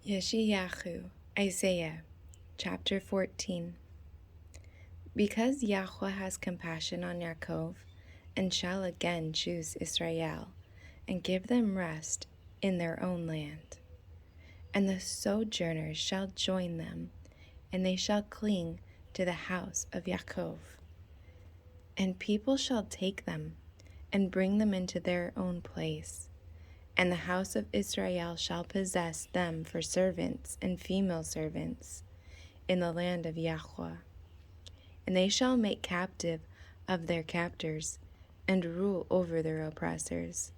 Yeshayahu, Isaiah, chapter 14. Because Yahweh has compassion on Yaakov, and shall again choose Israel, and give them rest in their own land. And the sojourners shall join them, and they shall cling to the house of Yaakov. And people shall take them, and bring them into their own place. And the house of Israel shall possess them for servants and female servants in the land of Yahweh. And they shall make captive of their captors, and rule over their oppressors.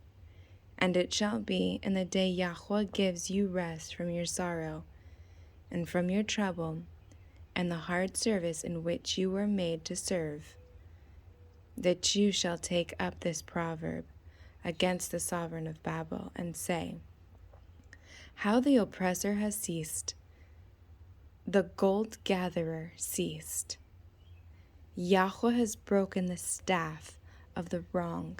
And it shall be in the day Yahweh gives you rest from your sorrow, and from your trouble, and the hard service in which you were made to serve, that you shall take up this proverb against the sovereign of Babel, and say, How the oppressor has ceased, the gold gatherer ceased. Yahweh has broken the staff of the wrong,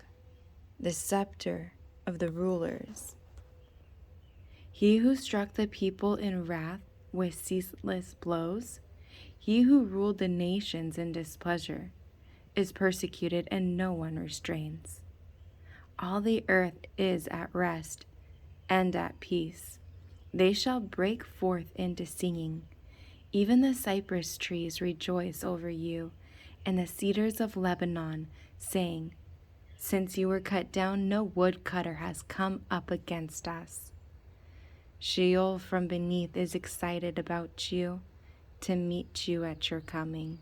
the scepter of the rulers. He who struck the people in wrath with ceaseless blows, he who ruled the nations in displeasure, is persecuted and no one restrains. All the earth is at rest and at peace. They shall break forth into singing. Even the cypress trees rejoice over you, and the cedars of Lebanon, saying, Since you were cut down, no woodcutter has come up against us. Sheol from beneath is excited about you, to meet you at your coming.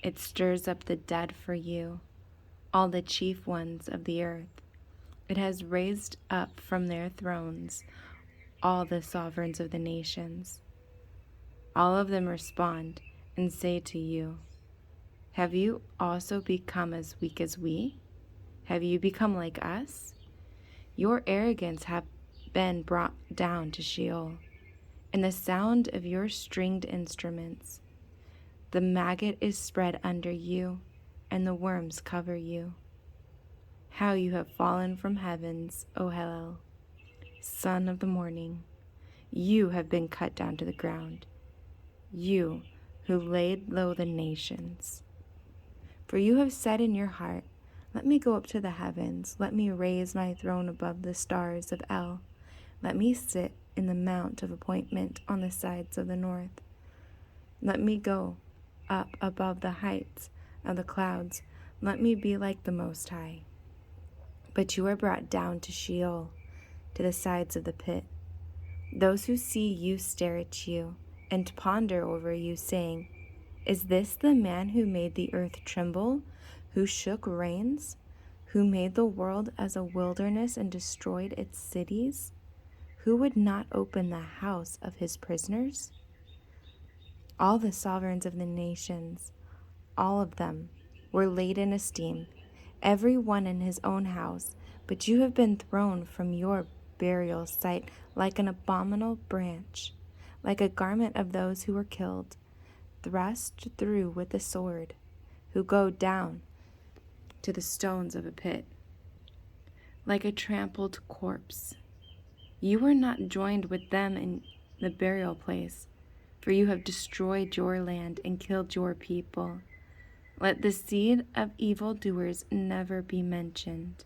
It stirs up the dead for you, all the chief ones of the earth. It has raised up from their thrones all the sovereigns of the nations. All of them respond and say to you, Have you also become as weak as we? Have you become like us? Your arrogance have been brought down to Sheol, in the sound of your stringed instruments. The maggot is spread under you, and the worms cover you. How you have fallen from heavens, O Hallel, son of the morning. You have been cut down to the ground, you who laid low the nations. For you have said in your heart, Let me go up to the heavens, let me raise my throne above the stars of El. Let me sit in the mount of appointment on the sides of the north. Let me go up above the heights of the clouds. Let me be like the Most High. But you are brought down to Sheol, to the sides of the pit. Those who see you stare at you and ponder over you, saying, Is this the man who made the earth tremble, who shook rains, who made the world as a wilderness and destroyed its cities? Who would not open the house of his prisoners? All the sovereigns of the nations, all of them, were laid in esteem, every one in his own house, but you have been thrown from your burial site like an abominable branch, like a garment of those who were killed, thrust through with the sword, who go down to the stones of a pit, like a trampled corpse. You were not joined with them in the burial place, for you have destroyed your land and killed your people. Let the seed of evildoers never be mentioned.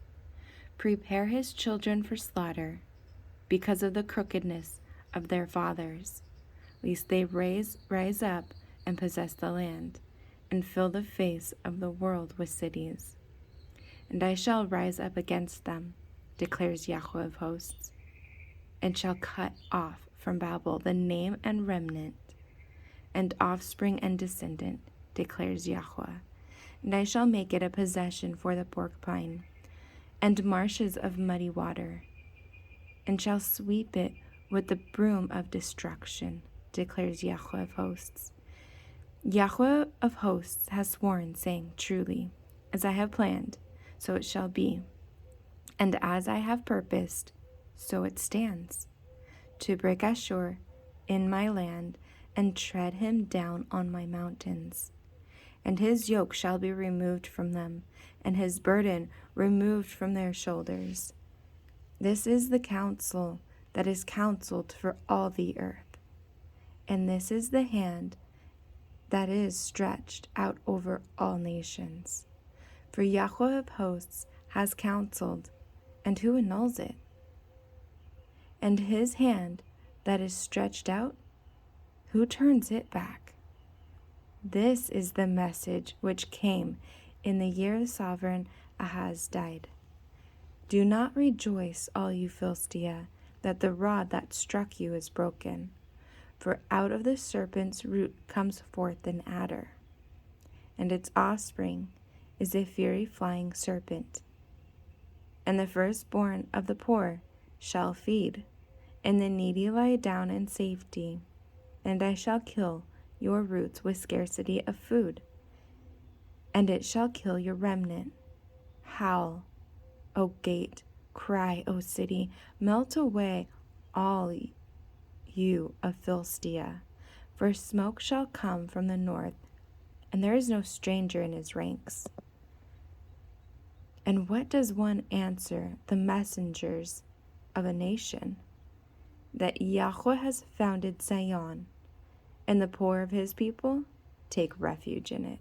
Prepare his children for slaughter, because of the crookedness of their fathers, lest they rise up and possess the land, and fill the face of the world with cities. And I shall rise up against them, declares Yahweh of hosts, and shall cut off from Babel the name and remnant, and offspring and descendant, declares Yahweh. And I shall make it a possession for the porcupine, and marshes of muddy water, and shall sweep it with the broom of destruction, declares Yahweh of hosts. Yahweh of hosts has sworn, saying, Truly, as I have planned, so it shall be, and as I have purposed, so it stands, to break Ashur in my land, and tread him down on my mountains. And his yoke shall be removed from them, and his burden removed from their shoulders. This is the counsel that is counseled for all the earth. And this is the hand that is stretched out over all nations. For Yahweh of hosts has counseled, and who annuls it? And his hand that is stretched out, who turns it back? This is the message which came in the year the sovereign Ahaz died. Do not rejoice, all you Philistia, that the rod that struck you is broken. For out of the serpent's root comes forth an adder, and its offspring is a fiery flying serpent. And the firstborn of the poor shall feed, and the needy lie down in safety. And I shall kill your roots with scarcity of food, and it shall kill your remnant. Howl, O gate, cry, O city, melt away all you of Philistia, for smoke shall come from the north, and there is no stranger in his ranks. And what does one answer the messengers of a nation? That Yahweh has founded Zion, and the poor of his people take refuge in it.